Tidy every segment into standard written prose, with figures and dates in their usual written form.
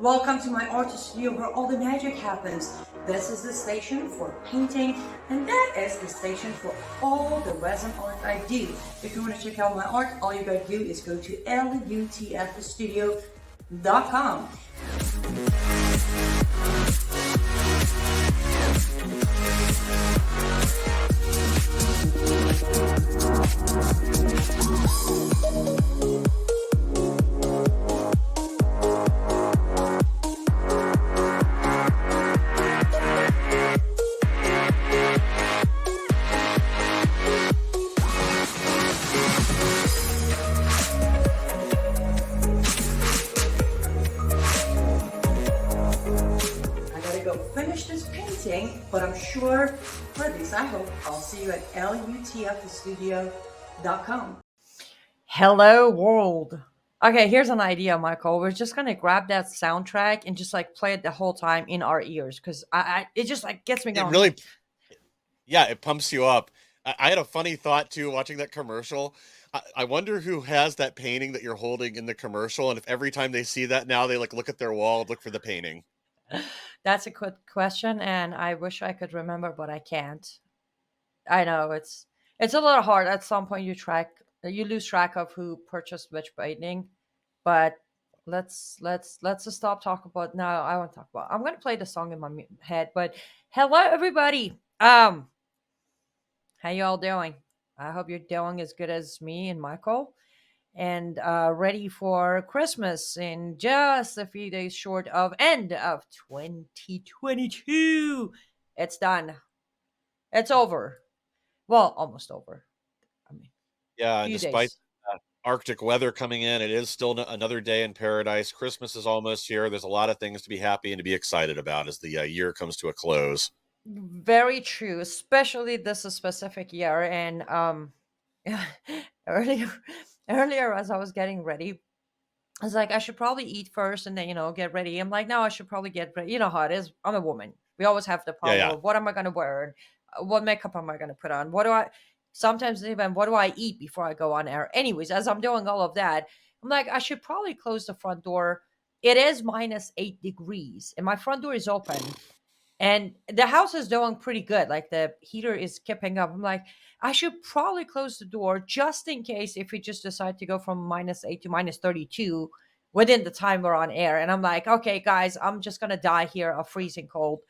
Welcome to my artist studio where all the magic happens. This is the station for painting, and that is the station for all the resin art I do. If you want to check out my art, all you gotta do is go to lutfstudio.com. I gotta go finish this painting, but I'm sure, or at least I hope, I'll see you at lutfstudio.com. Hello, world. Okay, here's an idea, Michael. We're just gonna grab that soundtrack and just like play it the whole time in our ears because it just like gets me It going. really, yeah, it pumps you up. I had a funny thought too watching that commercial. I wonder who has that painting that you're holding in the commercial, and if every time they see that now they like look at their wall and look for the painting. That's a good question, and I wish I could remember, but I can't. I know it's a little hard. At some point, you lose track of who purchased which painting, but let's just stop talking about. No, I won't talk about. I'm gonna play the song in my head, but hello, everybody. How you all doing? I hope you're doing as good as me and Michael, and ready for Christmas in just a few days short of end of 2022. It's done. It's over. Well, almost over. I mean, Yeah, and few despite days. Arctic weather coming in, it is still another day in paradise. Christmas is almost here. There's a lot of things to be happy and to be excited about as the year comes to a close. Very true, especially this specific year. And earlier, earlier as I was getting ready, I was like, I should probably eat first and then get ready. I'm like, no, I should probably get ready. You know how it is. I'm a woman. We always have the Yeah, problem yeah. of what am I going to wear and what makeup am I going to put on? What do I? Sometimes even what do I eat before I go on air? Anyways, as I'm doing all of that, I'm like, I should probably close the front door. It is -8 degrees, and my front door is open and the house is doing pretty good. Like the heater is keeping up. I'm like, I should probably close the door just in case if we just decide to go from -8 to -32 within the time we're on air. And I'm like, okay, guys, I'm just gonna die here of freezing cold.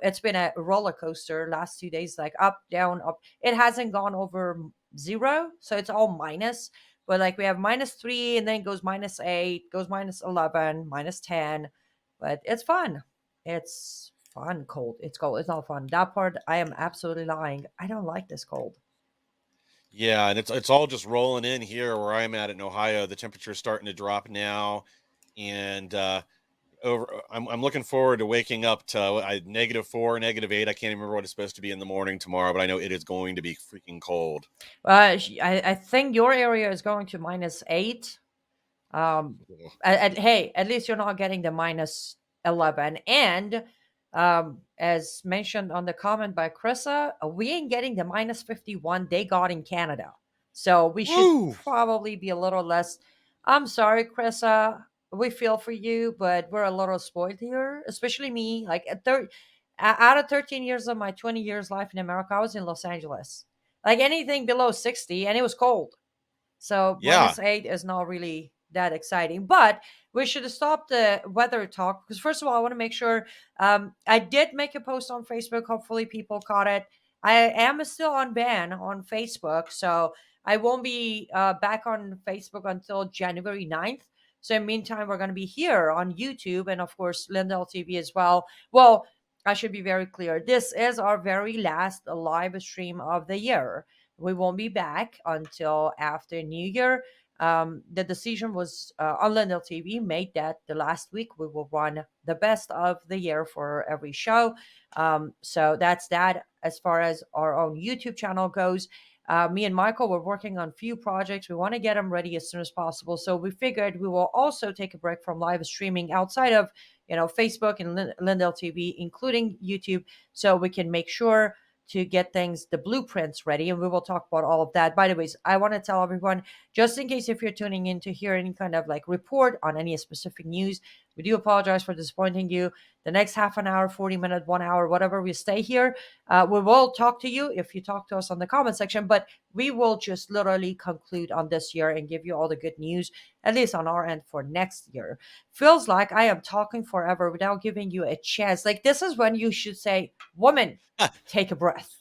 It's been a roller coaster last 2 days, like up, down, up. It hasn't gone over zero, so it's all minus. But like we have -3, and then it goes -8, goes -11, -10. But it's fun. It's fun cold. It's cold. It's not fun. That part, I am absolutely lying. I don't like this cold. Yeah, and it's all just rolling in here where I'm at in Ohio. The temperature's starting to drop now, and I'm looking forward to waking up to -4, -8. I can't even remember what it's supposed to be in the morning tomorrow, but I know it is going to be freaking cold. I think your area is going to -8. Um, hey, at least you're not getting the -11. And as mentioned on the comment by Chrissa, we ain't getting the -51 they got in Canada. So we should Woo! probably be a little less. I'm sorry, Chrissa. We feel for you, but we're a little spoiled here, especially me. Like out of 13 years of my 20 years life in America, I was in Los Angeles. Like anything below 60, and it was cold. So Yeah, -8 is not really that exciting. But we should stop the weather talk because first of all, I want to make sure I did make a post on Facebook. Hopefully, people caught it. I am still on ban on Facebook, so I won't be back on Facebook until January 9th. So in the meantime, we're going to be here on YouTube and of course Lindell TV as well. Well, I should be very clear. This is our very last live stream of the year. We won't be back until after New Year. The decision was on Lindell TV made that the last week we will run the best of the year for every show. So that's that as far as our own YouTube channel goes. Me and Michael were working on a few projects. We want to get them ready as soon as possible. So we figured we will also take a break from live streaming outside of Facebook and Lindell TV, including YouTube, so we can make sure to get things, the blueprints ready. And we will talk about all of that. By the way, I want to tell everyone, just in case if you're tuning in to hear any kind of like report on any specific news, We do apologize for disappointing you. The next half an hour, 40 minute, 1 hour, whatever we stay here, we will talk to you if you talk to us on the comment section, but we will just literally conclude on this year and give you all the good news, at least on our end for next year. Feels like I am talking forever without giving you a chance. Like, this is when you should say, woman, take a breath.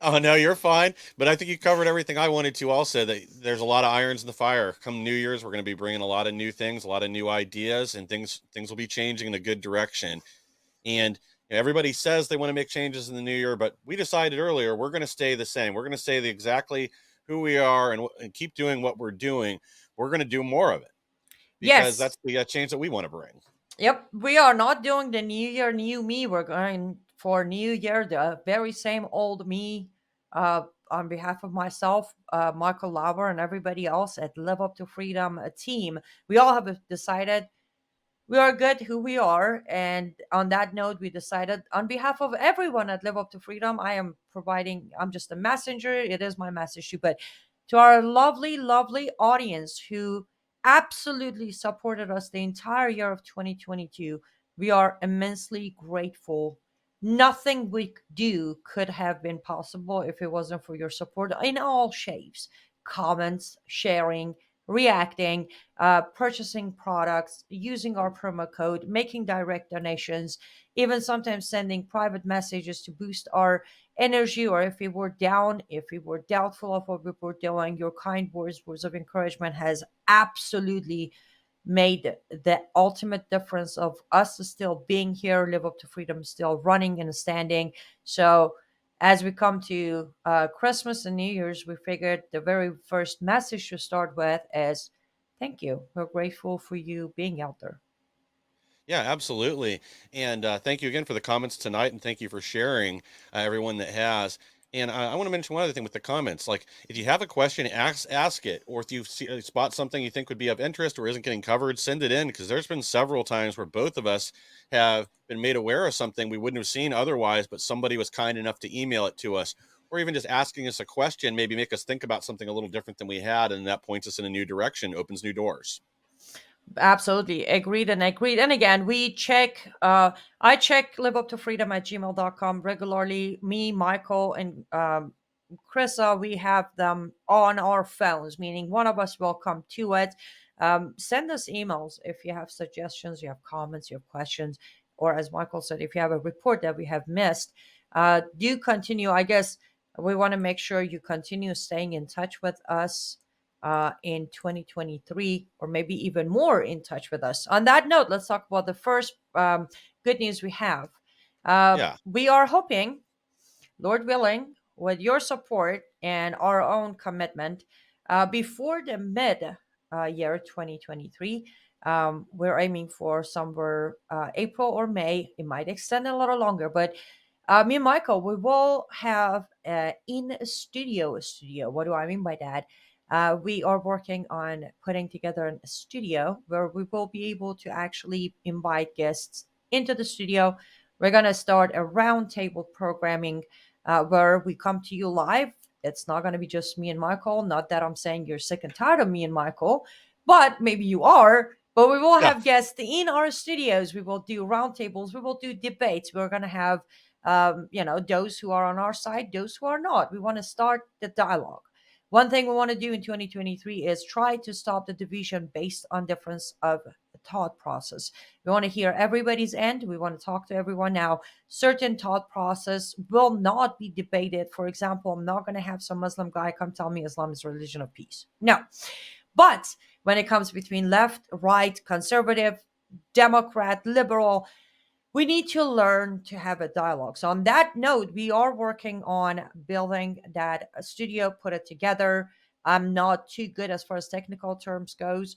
Oh no, you're fine. But I think you covered everything I wanted to. Also, that there's a lot of irons in the fire. Come New Year's, we're going to be bringing a lot of new things, a lot of new ideas, and things will be changing in a good direction. And everybody says they want to make changes in the new year, but we decided earlier we're going to stay the same. We're going to stay exactly who we are and keep doing what we're doing. We're going to do more of it because Yes. that's the change that we want to bring. Yep, we are not doing the new year, new me. We're going for new year, the very same old me. On behalf of myself, Michael Lauber, and everybody else at Live Up to Freedom team, we all have decided we are good who we are. And on that note, we decided on behalf of everyone at Live Up to Freedom, I'm just a messenger. It is my message to, but to our lovely, lovely audience who absolutely supported us the entire year of 2022, we are immensely grateful. Nothing we do could have been possible if it wasn't for your support in all shapes: comments, sharing, reacting, purchasing products, using our promo code, making direct donations, even sometimes sending private messages to boost our energy, or if we were down, if we were doubtful of what we were doing, your kind words of encouragement has absolutely made the ultimate difference of us still being here, Live Up to Freedom still running and standing. So as we come to Christmas and New Year's, we figured the very first message to start with is thank you. We're grateful for you being out there. Yeah, absolutely. And thank you again for the comments tonight, and thank you for sharing, everyone that has. And I want to mention one other thing with the comments. Like, if you have a question, ask it, or if you spot something you think would be of interest or isn't getting covered, send it in, because there's been several times where both of us have been made aware of something we wouldn't have seen otherwise, but somebody was kind enough to email it to us, or even just asking us a question, maybe make us think about something a little different than we had, and that points us in a new direction, opens new doors. Absolutely. Agreed and agreed. And again, I check live up to freedom at gmail.com regularly. Me, Michael, and Chrissa, we have them on our phones, meaning one of us will come to it. Send us emails if you have suggestions, you have comments, you have questions, or as Michael said, if you have a report that we have missed, do continue. I guess we want to make sure you continue staying in touch with us in 2023, or maybe even more in touch with us. On that note, let's talk about the first good news we have. Yeah. We are hoping, Lord willing, with your support and our own commitment, before the mid year 2023, we're aiming for somewhere April or May. It might extend a little longer, but me and Michael, we will have in studio. What do I mean by that? We are working on putting together a studio where we will be able to actually invite guests into the studio. We're going to start a roundtable programming where we come to you live. It's not going to be just me and Michael. Not that I'm saying you're sick and tired of me and Michael, but maybe you are. But we will Yeah. have guests in our studios. We will do roundtables. We will do debates. We're going to have those who are on our side, those who are not. We want to start the dialogue. One thing we want to do in 2023 is try to stop the division based on difference of thought process. We want to hear everybody's end. We want to talk to everyone. Now, certain thought process will not be debated. For example, I'm not going to have some Muslim guy come tell me Islam is a religion of peace. No. But when it comes between left, right, conservative, Democrat, liberal, we need to learn to have a dialogue. So on that note, we are working on building that studio, put it together. I'm not too good as far as technical terms goes.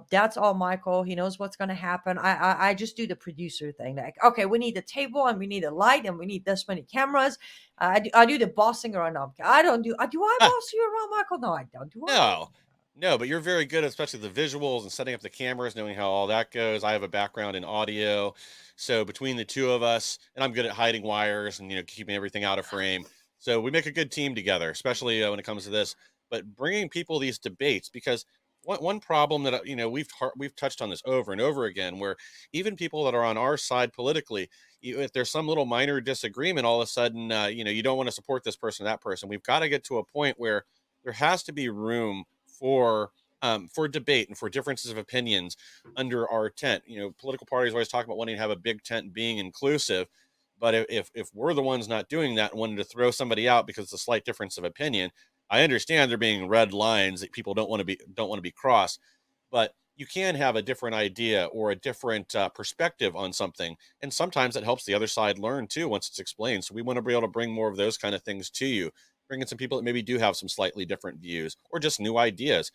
That's all Michael. He knows what's going to happen. I just do the producer thing. Like, okay, we need a table and we need a light and we need this many cameras. I do the bossing around. No, I don't do. Do I boss you around, Michael? No, I don't. Do I? No, no, but you're very good, especially the visuals and setting up the cameras, knowing how all that goes. I have a background in audio, so between the two of us, and I'm good at hiding wires and keeping everything out of frame. So we make a good team together, especially when it comes to this. But bringing people these debates, because one problem that we've touched on this over and over again, where even people that are on our side politically, if there's some little minor disagreement, all of a sudden, you don't want to support this person, that person. We've got to get to a point where there has to be room for debate and for differences of opinions under our tent. Political parties always talk about wanting to have a big tent and being inclusive. But if we're the ones not doing that and wanting to throw somebody out because it's a slight difference of opinion, I understand there being red lines that people don't want to be crossed, but you can have a different idea or a different perspective on something, and sometimes it helps the other side learn too once it's explained. So we want to be able to bring more of those kind of things to you, bring in some people that maybe do have some slightly different views or just new ideas.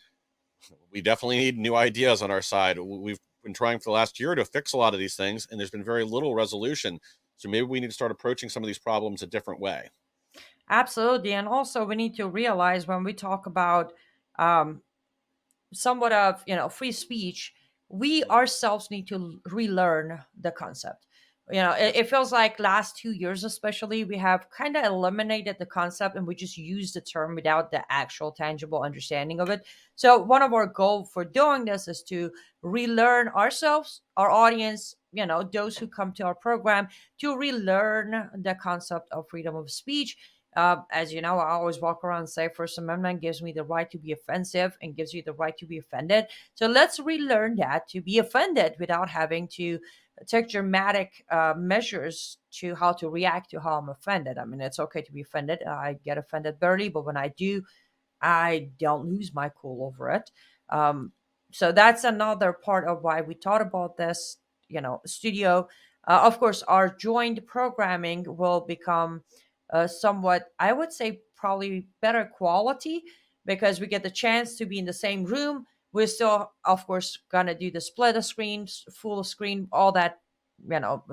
We definitely need new ideas on our side. We've been trying for the last year to fix a lot of these things, and there's been very little resolution. So maybe we need to start approaching some of these problems a different way. Absolutely. And also, we need to realize when we talk about um, somewhat of free speech, we Mhm. ourselves need to relearn the concept. It Yes, feels like last 2 years especially we have kind of eliminated the concept and we just use the term without the actual tangible understanding of it. So one of our goals for doing this is to relearn ourselves, our audience, those who come to our program, to relearn the concept of freedom of speech. As you know, I always walk around and say First Amendment gives me the right to be offensive and gives you the right to be offended. So let's relearn that to be offended without having to take dramatic measures to how to react to how I'm offended. I mean, it's okay to be offended. I get offended barely, but when I do, I don't lose my cool over it. Um, so that's another part of why we thought about this, studio. Of course, our joint programming will become somewhat, I would say, probably better quality because we get the chance to be in the same room. We're still, of course, gonna do the split screen, full screen, all that,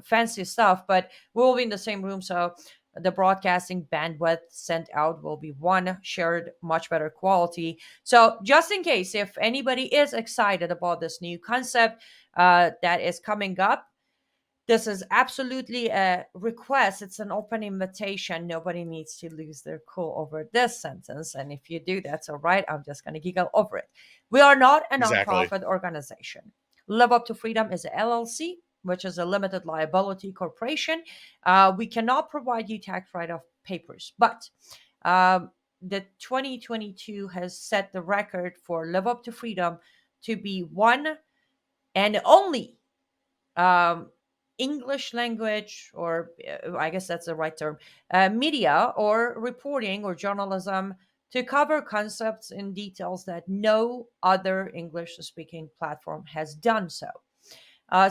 fancy stuff, but we'll be in the same room. So the broadcasting bandwidth sent out will be one shared much better quality. So just in case if anybody is excited about this new concept that is coming up, this is absolutely a request. It's an open invitation. Nobody needs to lose their cool over this sentence. And if you do, that's all right. I'm just going to giggle over it. We are not a exactly. nonprofit organization. Live Up to Freedom is a LLC, which is a limited liability corporation. We cannot provide you tax write off papers, but the 2022 has set the record for Live Up to Freedom to be one and only um, English language, or I guess that's the right term, media or reporting or journalism to cover concepts in details that no other English speaking platform has done so.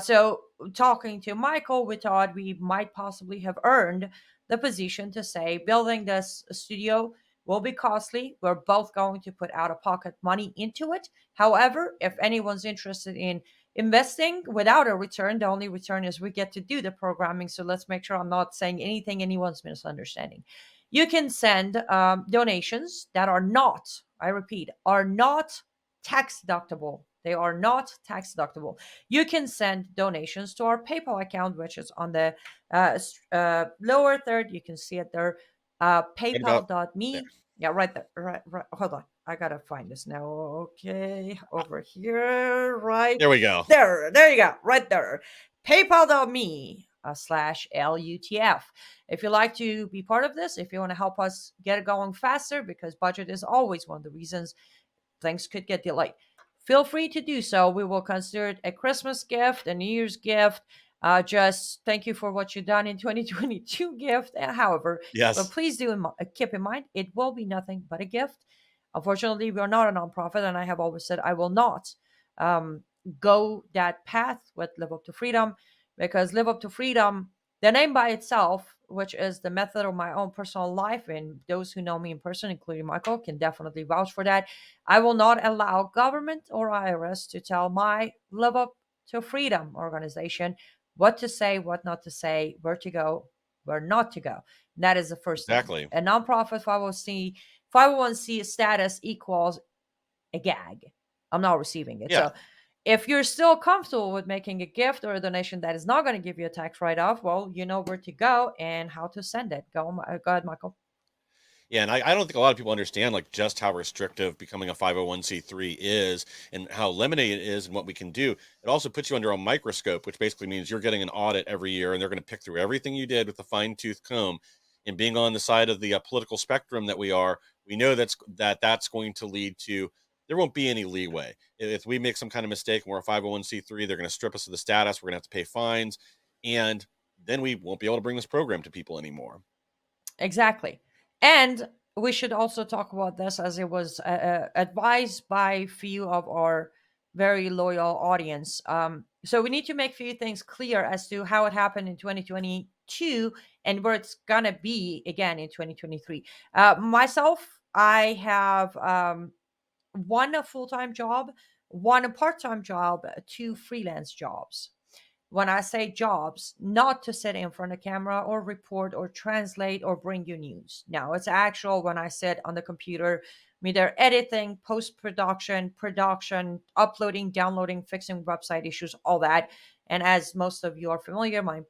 So, talking to Michael, we thought we might possibly have earned the position to say building this studio will be costly. We're both going to put out of pocket money into it. However, if anyone's interested in investing without a return, the only return is we get to do the programming. So, let's make sure I'm not saying anything anyone's misunderstanding. You can send donations that are not, I repeat, are not tax deductible. They are not tax deductible. You can send donations to our PayPal account, which is on the lower third. You can see it there. What about there? PayPal.me. Yeah, right there. Right. Hold on. I gotta find this now. Okay, over here. Right There we go. there. There you go. Right there. PayPal.me slash LUTF. If you like to be part of this, if you want to help us get it going faster, because budget is always one of the reasons things could get delayed. Feel free to do so. We will consider it a Christmas gift, a New Year's gift. Just thank you for what you've done in 2022 gift. However, but Yes, please do keep in mind it will be nothing but a gift. Unfortunately, we are not a nonprofit, and I have always said I will not um, go that path with Live Up to Freedom because Live Up to Freedom, the name by itself, which is the method of my own personal life, and those who know me in person, including Michael, can definitely vouch for that. I will not allow government or IRS to tell my Live Up to Freedom organization what to say, what not to say, where to go, where not to go. And that is the first thing. exactly. A nonprofit 501c status equals a gag. I'm not receiving it. Yeah, So if you're still comfortable with making a gift or a donation that is not going to give you a tax write off, well, you know where to go and how to send it. Go ahead, Michael. Yeah, and I don't think a lot of people understand like just how restrictive becoming a 501c3 is and how limited it is and what we can do. It also puts you under a microscope, which basically means you're getting an audit every year and they're going to pick through everything you did with a fine-tooth comb. And being on the side of the political spectrum that we are, we know that's going to lead to there won't be any leeway. If we make some kind of mistake and we're a 501c3, they're going to strip us of the status, we're going to have to pay fines, and then we won't be able to bring this program to people anymore. Exactly. And we should also talk about this as it was advised by few of our very loyal audience. So we need to make few things clear as to how it happened in 2022 and where it's gonna be again in 2023. Myself, I have one a full-time job, one a part-time job, two freelance jobs. When I say jobs, not to sit in front of camera or report or translate or bring you news. No, it's actual when I sit on the computer, either editing, post production, production, uploading, downloading, fixing website issues, all that. And as most of you are familiar, my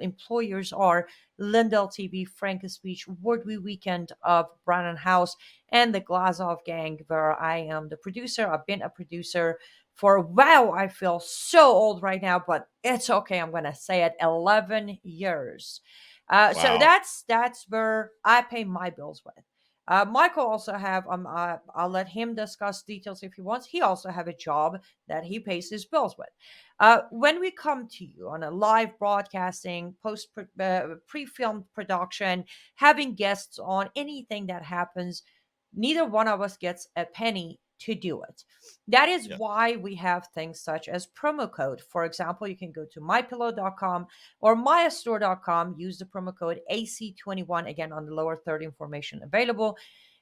employers are Lindell TV, Frank Speech, Wordwe Weekend of Brannon House, and the Glazov Gang, where I am the producer. I've been a producer for wow, I feel so old right now, but it's okay. I'm gonna say it. 11 years. So Wow. that's where I pay my bills with. Michael also have I'll let him discuss details if he wants. He also have a job that he pays his bills with. When we come to you on a live broadcasting, pre-filmed production, having guests on anything that happens, neither one of us gets a penny to do it. That is Yeah. why we have things such as promo code. For example, you can go to mypillow.com or myastore.com, use the promo code AC21 again on the lower third information available.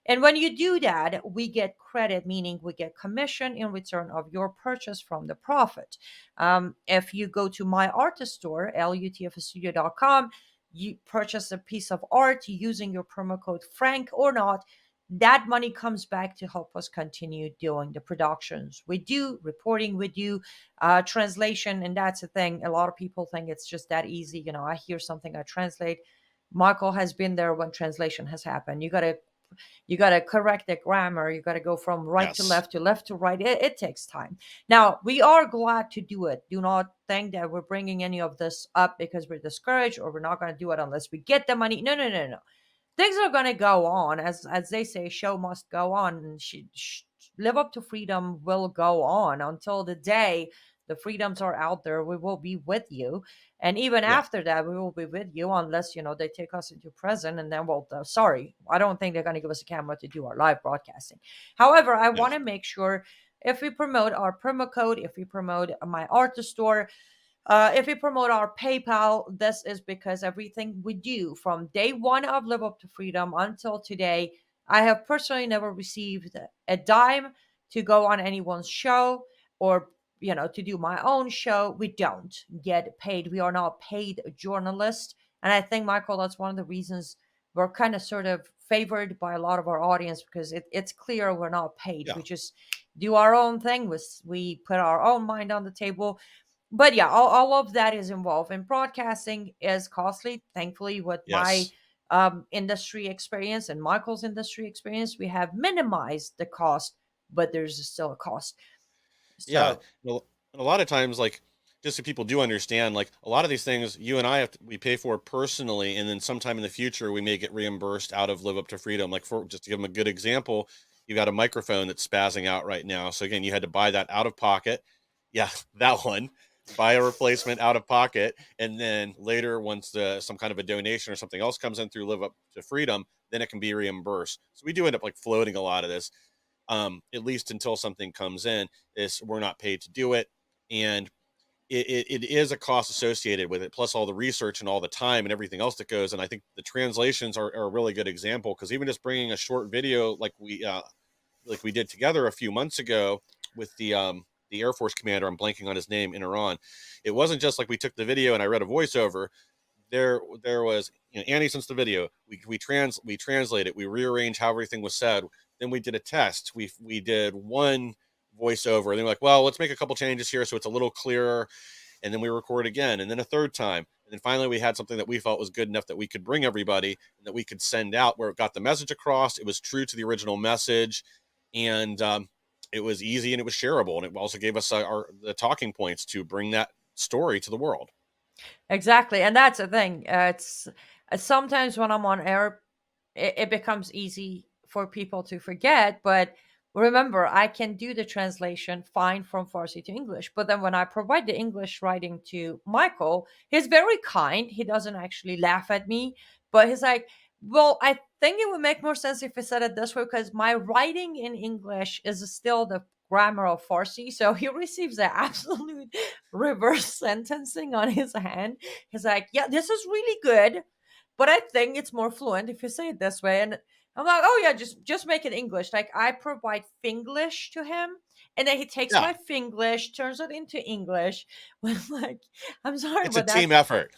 And when you do that, we get credit, meaning we get commission in return of your purchase from the profit. If you go to my artist store, lutfstudio.com, you purchase a piece of art using your promo code Frank or not, that money comes back to help us continue doing the productions we do, reporting we do, translation. And that's the thing. A lot of people think it's just that easy. I hear something, I translate. Michael has been there when translation has happened. You gotta correct the grammar. You gotta go from right Yes. to left to right. It takes time. Now we are glad to do it. Do not think that we're bringing any of this up because we're discouraged or we're not going to do it unless we get the money. No, no, no, no. Things are going to go on, as they say, show must go on, and live up to freedom will go on until the day the freedoms are out there. We will be with you, and even Yeah. after that we will be with you, unless they take us into prison, and then well, sorry, I don't think they're going to give us a camera to do our live broadcasting. However, I Yeah. want to make sure, if we promote our promo code, if we promote my artist store, if we promote our PayPal, this is because everything we do from day one of Live Up to Freedom until today, I have personally never received a dime to go on anyone's show or to do my own show. We don't get paid. We are not paid journalists. And I think, Michael, that's one of the reasons we're kind of sort of favored by a lot of our audience, because it's clear we're not paid. Yeah. We just do our own thing. We put our own mind on the table. But yeah, all of that is involved, and broadcasting is costly. Thankfully, with my Yes. industry experience and Michael's industry experience, we have minimized the cost, but there's still a cost. Yeah, So and a lot of times, like, just so people do understand, like, a lot of these things you and I we pay for personally, and then sometime in the future we may get reimbursed out of Live Up to Freedom. Like, for just to give them a good example, you got a microphone that's spazzing out right now. So again, you had to buy that out of pocket. Yeah, that one. Buy a replacement out of pocket, and then later, once some kind of a donation or something else comes in through Live Up to Freedom, then it can be reimbursed. So we do end up like floating a lot of this, at least until something comes in. Is we're not paid to do it, and it is a cost associated with it, plus all the research and all the time and everything else that goes. And I think the translations are a really good example, because even just bringing a short video like we did together a few months ago with the Air Force commander, I'm blanking on his name, in Iran. It wasn't just like we took the video and I read a voiceover. There was, Annie sends the video, we translate it, we rearrange how everything was said, then we did a test, we did one voiceover, and then we're like, well, let's make a couple changes here so it's a little clearer, and then we record again, and then a third time, And then finally, we had something that we felt was good enough that we could bring everybody and that we could send out where it got the message across. It was true to the original message, and it was easy and it was shareable, and it also gave us the talking points to bring that story to the world. Exactly, and that's the thing. It's sometimes when I'm on air, it becomes easy for people to forget. But remember, I can do the translation fine from Farsi to English. But then when I provide the English writing to Michael, he's very kind. He doesn't actually laugh at me, but he's like, "Well, I think it would make more sense if I said it this way because my writing in English is still the grammar of Farsi." So he receives the absolute reverse sentencing on his hand. He's like, "Yeah, this is really good, but I think it's more fluent if you say it this way." And I'm like, "Oh yeah, just make it English." Like I provide Finglish to him, and then he takes Yeah, my Finglish, turns it into English. When I'm like, "I'm sorry, it's a but that team effort.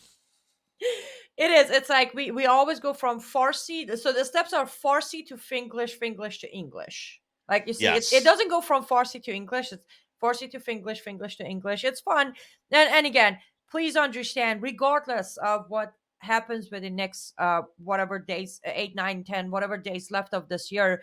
it is. It's like we always go from Farsi. So the steps are Farsi to Finglish, Finglish to English. Like you see, it Yes, doesn't go from Farsi to English. It's Farsi to Finglish, Finglish to English. It's fun. And again, please understand, regardless of what happens with the next whatever days, 8, 9, 10, whatever days left of this year,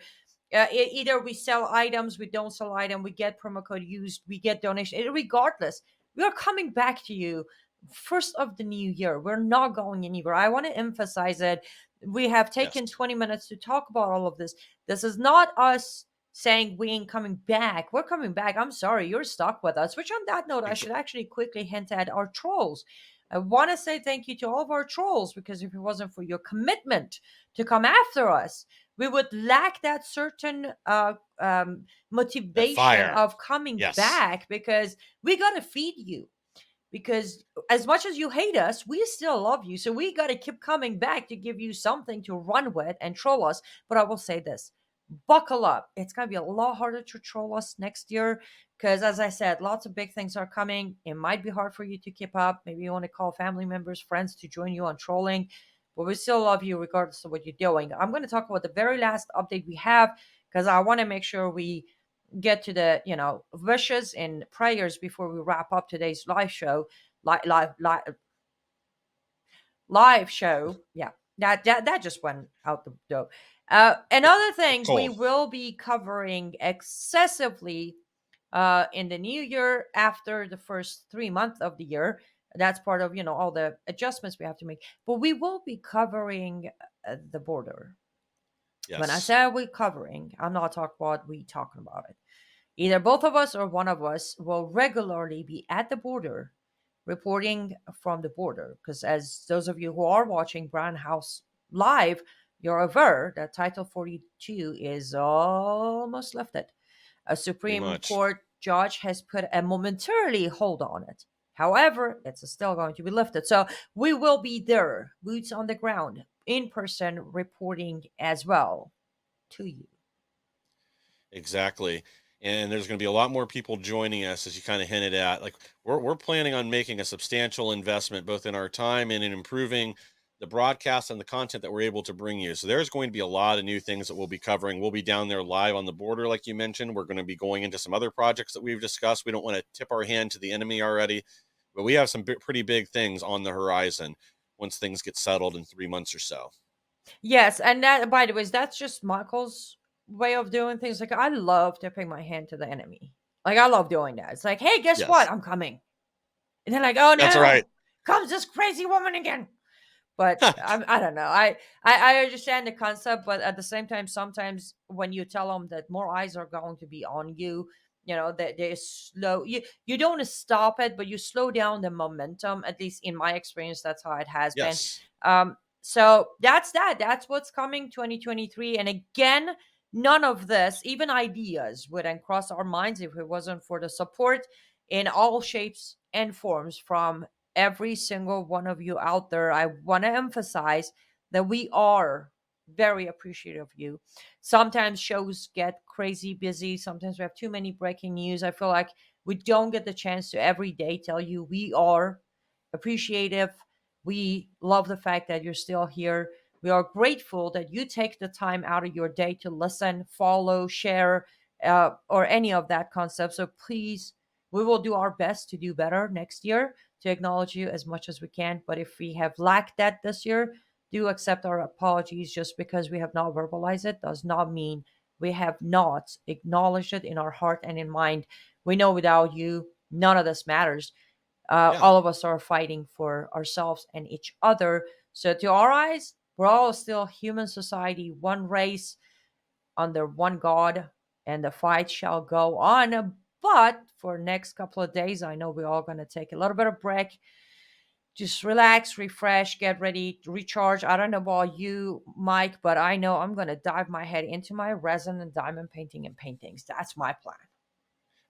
either we sell items, we don't sell item, we get promo code used, we get donation. Regardless, we are coming back to you first of the new year. We're not going anywhere. I want to emphasize it. We have taken yes, 20 minutes to talk about all of this. This is not us saying we ain't coming back. We're coming back. I'm sorry, you're stuck with us. Which, on that note, I Ex- should actually quickly hint at our trolls. I want to say thank you to all of our trolls because if it wasn't for your commitment to come after us, we would lack that certain that motivation fire. of coming Yes, back because we got to feed you. Because as much as you hate us, we still love you. So we got to keep coming back to give you something to run with and troll us. But I will say this, buckle up. It's going to be a lot harder to troll us next year because, as I said, lots of big things are coming. It might be hard for you to keep up. Maybe you want to call family members, friends to join you on trolling, but we still love you regardless of what you're doing. I'm going to talk about the very last update we have because I want to make sure we get to the wishes and prayers before we wrap up today's live show live show. Yeah, that just went out the door. And it, other it's things we cold. will be covering excessively in the new year after the first 3 months of the year. That's part of all the adjustments we have to make. But we will be covering the border. When I Yes, say we covering, I'm not talking about we talking about it. Either both of us or one of us will regularly be at the border reporting from the border. Because, as those of you who are watching Brown House live, you're aware that Title 42 is almost lifted. A pretty Supreme much. Court judge has put a momentarily hold on it. However, it's still going to be lifted. So we will be there, boots on the ground, in person, reporting as well to you. Exactly. And there's going to be a lot more people joining us, as you kind of hinted at. Like we're planning on making a substantial investment both in our time and in improving the broadcast and the content that we're able to bring you. So there's going to be a lot of new things that we'll be covering. We'll be down there live on the border, like you mentioned. We're going to be going into some other projects that we've discussed. We don't want to tip our hand to the enemy already, but we have some pretty big things on the horizon once things get settled in 3 months or so. Yes, and that, by the way, that's just Michael's way of doing things. Like I love tipping my hand to the enemy. Like I love doing that. It's like, hey, guess what? Yes, I'm coming. And they're like, oh that's right. no, comes this crazy woman again. But I don't know. I understand the concept, but at the same time, sometimes when you tell them that more eyes are going to be on you, that they slow you don't want to stop it, but you slow down the momentum. At least in my experience, that's how it has been. Yes. So that's what's coming 2023. And again, none of this, even ideas, wouldn't cross our minds if it wasn't for the support in all shapes and forms from every single one of you out there. I want to emphasize that we are very appreciative of you. Sometimes shows get crazy busy. Sometimes we have too many breaking news. I feel like we don't get the chance to every day tell you we are appreciative. We love the fact that you're still here. We are grateful that you take the time out of your day to listen, follow, share, or any of that concept. So please, we will do our best to do better next year. to acknowledge you as much as we can. But if we have lacked that this year, do accept our apologies. Just because we have not verbalized it does not mean we have not acknowledged it in our heart and in mind. We know without you, none of this matters. Yeah. All of us are fighting for ourselves and each other. So, to our eyes, we're all still human society, one race under one God, and the fight shall go on. But for next couple of days, I know we're all gonna take a little bit of break, just relax, refresh, get ready, recharge. I don't know about you, Mike, but I know I'm gonna dive my head into my resin and diamond painting and paintings. That's my plan.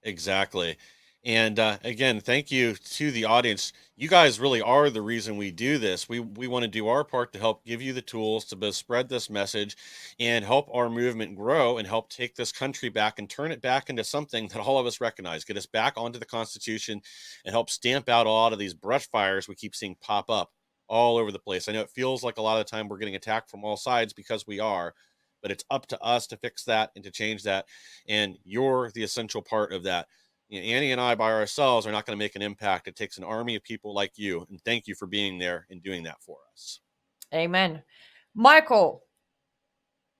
Exactly. And again, thank you to the audience. You guys really are the reason we do this. We want to do our part to help give you the tools to both spread this message and help our movement grow and help take this country back and turn it back into something that all of us recognize. Get us back onto the Constitution and help stamp out a lot of these brush fires we keep seeing pop up all over the place. I know it feels like a lot of the time we're getting attacked from all sides because we are, but it's up to us to fix that and to change that. And you're the essential part of that. Annie and I by ourselves are not going to make an impact. It takes an army of people like you. And thank you for being there and doing that for us. Amen. Michael,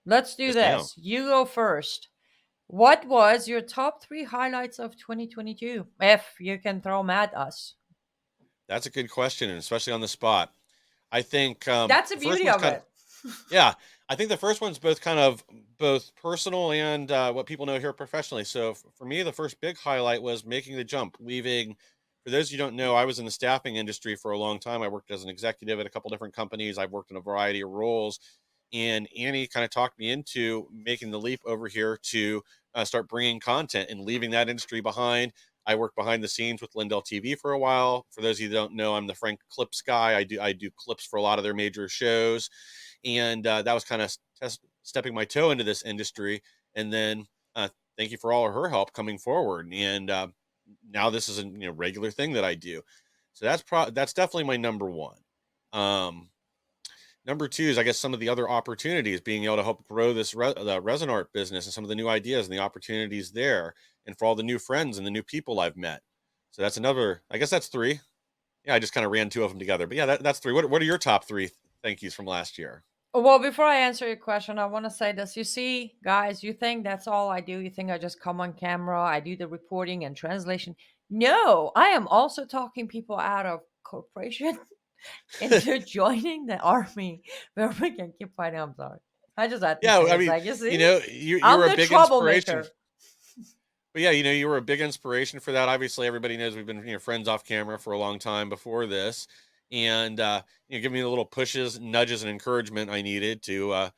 let's do Yes, ma'am. this. You go first. What was your top three highlights of 2022? If you can throw them at us. That's a good question, and especially on the spot. I think That's the the first beauty one's of kind of, it. yeah, I think the first one's both kind of both personal and what people know here professionally. So for me, the first big highlight was making the jump, leaving. For those of you who don't know, I was in the staffing industry for a long time. I worked as an executive at a couple different companies. I've worked in a variety of roles, and Annie kind of talked me into making the leap over here to start bringing content and leaving that industry behind. I worked behind the scenes with Lindell TV for a while. For those of you that don't know, I'm the Frank Clips guy. I do clips for a lot of their major shows, and that was kind of stepping my toe into this industry. And then thank you for all of her help coming forward. And now this is a regular thing that I do. So that's definitely my number one. Um, Number two is, I guess, some of the other opportunities, being able to help grow the resin art business and some of the new ideas and the opportunities there, and for all the new friends and the new people I've met. So that's another. I guess that's three. Yeah, I just kind of ran two of them together, but yeah, that's three. What are your top three thank yous from last year? Well, before I answer your question, I want to say this. You see, guys, you think that's all I do. You think I just come on camera, I do the reporting and translation. No, I am also talking people out of corporation into joining the army where we can keep fighting. I'm sorry. I just had to Yeah, say I it's mean, like, you see, you I'm were a the big inspiration. troublemaker. But yeah, you were a big inspiration for that. Obviously, everybody knows we've been friends off camera for a long time before this, and give me the little pushes, nudges, and encouragement I needed to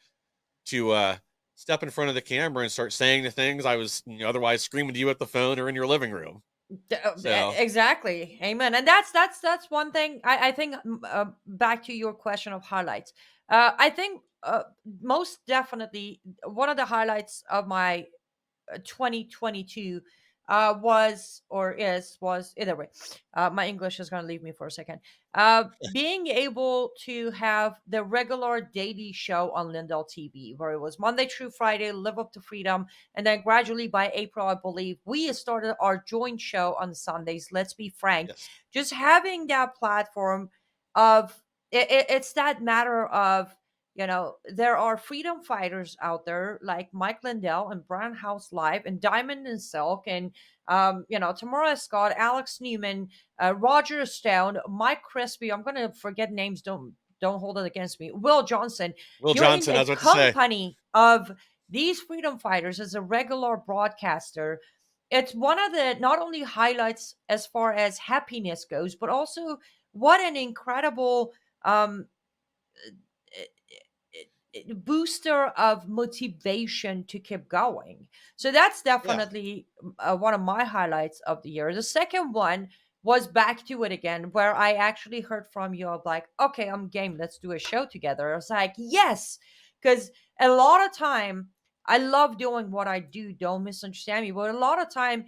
step in front of the camera and start saying the things I was otherwise screaming to you at the phone or in your living room. So Exactly, amen. And that's one thing I think. Back to your question of highlights, I think most definitely one of the highlights of my 2022 was either way. My English is going to leave me for a second. Being able to have the regular daily show on Lindell TV, where it was Monday through Friday, Live Up to Freedom, and then gradually by April, I believe, we started our joint show on Sundays. Let's be frank, yes, just having that platform of it's that matter of there are freedom fighters out there like Mike Lindell and Brown House Live and Diamond and Silk and Tamara Scott, Alex Newman, Roger Stone, Mike Crispy. I'm gonna forget names. Don't hold it against me. Will Johnson. Will You're in Johnson. I the was about to say, company of these freedom fighters as a regular broadcaster. It's one of the not only highlights as far as happiness goes, but also what an incredible um, booster of motivation to keep going. So that's yeah, definitely one of my highlights of the year. The second one was back to it again, where I actually heard from you of like, okay, I'm game. Let's do a show together. I was like, yes, because a lot of time I love doing what I do. Don't misunderstand me, but a lot of time,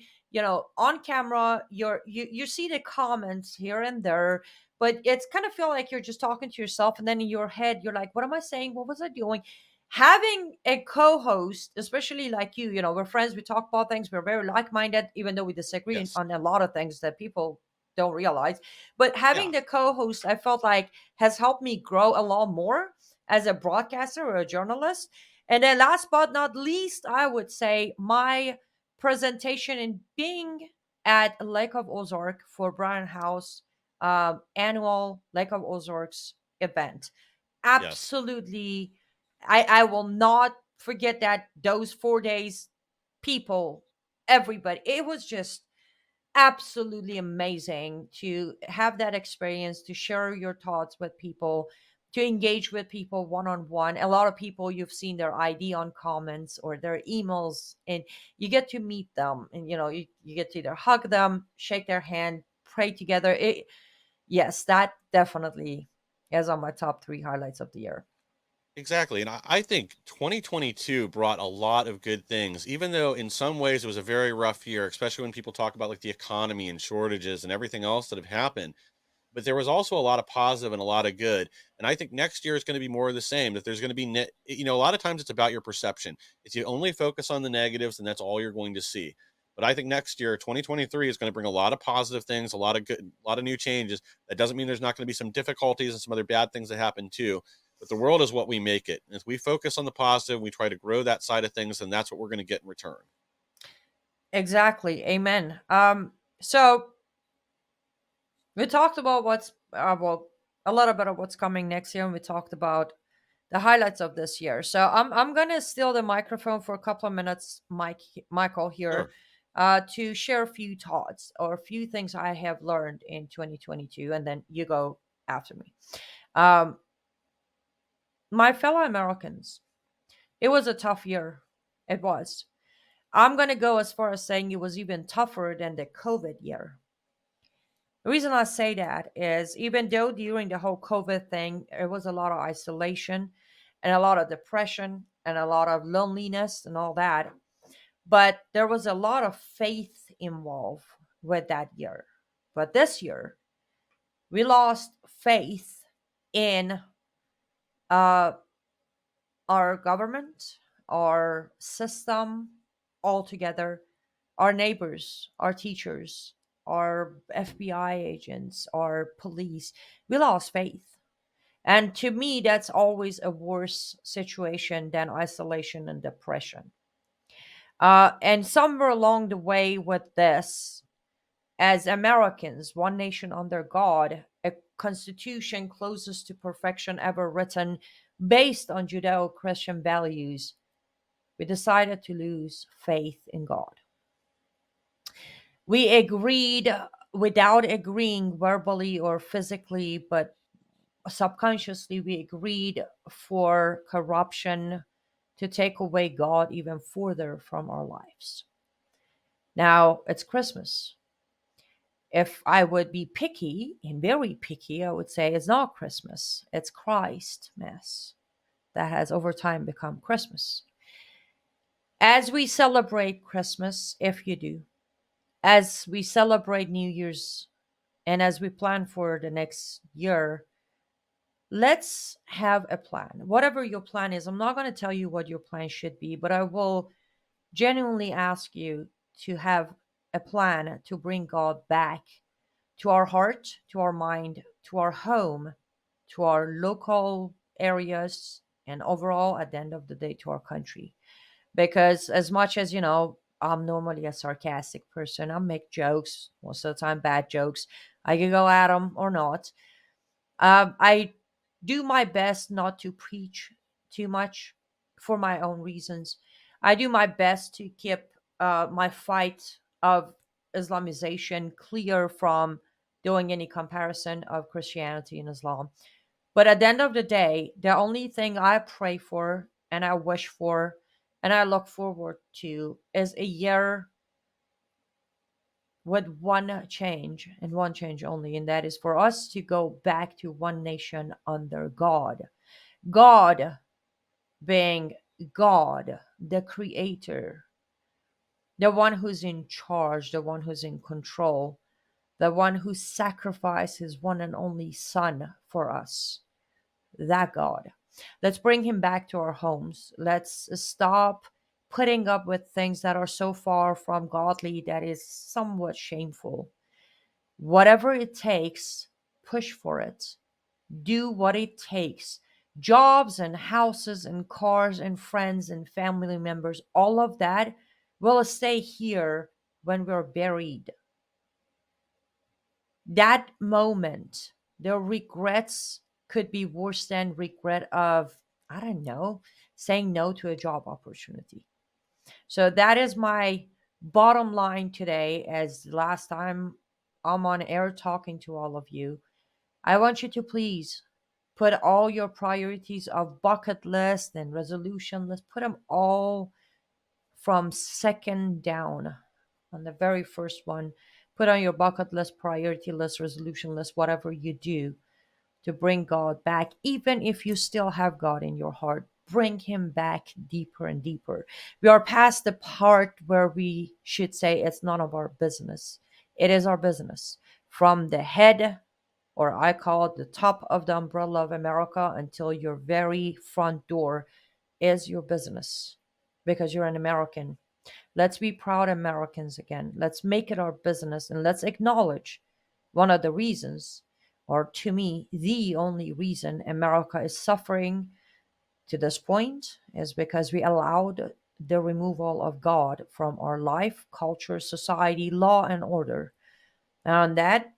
on camera, you see the comments here and there, but it's kind of feel like you're just talking to yourself, and then in your head you're like, what am I saying, what was I doing? Having a co-host, especially like we're friends, we talk about things, we're very like-minded, even though we disagree yes, on a lot of things that people don't realize. But Yeah. having the co-host, I felt like has helped me grow a lot more as a broadcaster or a journalist. And then last but not least, I would say my presentation in being at Lake of Ozark for Brian House annual Lake of Ozarks event. Yes. Absolutely, I will not forget that those 4 days, people, everybody, it was just absolutely amazing to have that experience, to share your thoughts with people, to engage with people one on one. A lot of people you've seen their ID on comments or their emails, and you get to meet them, and you get to either hug them, shake their hand, pray together. Yes, that definitely is on my top three highlights of the year. Exactly. And I think 2022 brought a lot of good things, even though in some ways it was a very rough year, especially when people talk about like the economy and shortages and everything else that have happened. But there was also a lot of positive and a lot of good. And I think next year is going to be more of the same. That there's going to be, a lot of times it's about your perception. If you only focus on the negatives, then that's all you're going to see. But I think next year, 2023, is going to bring a lot of positive things, a lot of good, a lot of new changes. That doesn't mean there's not going to be some difficulties and some other bad things that happen too. But the world is what we make it. And if we focus on the positive, we try to grow that side of things, and that's what we're going to get in return. Exactly. Amen. So we talked about well, a lot about what's coming next year, and we talked about the highlights of this year. So I'm gonna steal the microphone for a couple of minutes, Michael here, Sure. to share a few thoughts or a few things I have learned in 2022, and then you go after me. Um, my fellow Americans, it was a tough year. It was. I'm gonna go as far as saying it was even tougher than the COVID year. The reason I say that is even though during the whole COVID thing, there was a lot of isolation and a lot of depression and a lot of loneliness and all that, but there was a lot of faith involved with that year. But this year, we lost faith in uh, our government, our system altogether, our neighbors, our teachers, our FBI agents, our police. We lost faith. And to me, that's always a worse situation than isolation and depression. And somewhere along the way with this, as Americans, one nation under God, a constitution closest to perfection ever written based on Judeo Christian values, we decided to lose faith in God. We agreed without agreeing verbally or physically, but subconsciously, we agreed for corruption to take away God even further from our lives. Now it's Christmas. If I would be picky and very picky, I would say it's not Christmas, it's Christ Mass that has over time become Christmas. As we celebrate Christmas, if you do, as we celebrate New Year's, and as we plan for the next year, let's have a plan. Whatever your plan is, I'm not going to tell you what your plan should be, but I will genuinely ask you to have a plan to bring God back to our heart, to our mind, to our home, to our local areas, and overall, at the end of the day, to our country. Because as much as, I'm normally a sarcastic person, I make jokes, most of the time bad jokes. I can go at them or not. I do my best not to preach too much for my own reasons. I do my best to keep my fight of Islamization clear from doing any comparison of Christianity and Islam. But at the end of the day, the only thing I pray for and I wish for and I look forward to is a year with one change and one change only, and that is for us to go back to one nation under God. God being God, the creator, the one who's in charge, the one who's in control, the one who sacrificed his one and only Son for us. That God. Let's bring him back to our homes. Let's stop putting up with things that are so far from godly that is somewhat shameful. Whatever it takes, push for it. Do what it takes. Jobs and houses and cars and friends and family members, all of that will stay here when we're buried. That moment, the regrets could be worse than regret of, I don't know, saying no to a job opportunity. So that is my bottom line today. As the last time I'm on air talking to all of you, I want you to please put all your priorities of bucket list and resolution list, put them all from second down. On the very first one, put on your bucket list, priority list, resolution list, whatever you do to bring God back. Even if you still have God in your heart, bring him back deeper and deeper. We are past the part where we should say it's none of our business. It is our business. From the head, or I call it the top of the umbrella of America, until your very front door is your business because you're an American. Let's be proud Americans again. Let's make it our business and let's acknowledge one of the reasons, or to me, the only reason America is suffering to this point is because we allowed the removal of God from our life, culture, society, law, and order. And on that,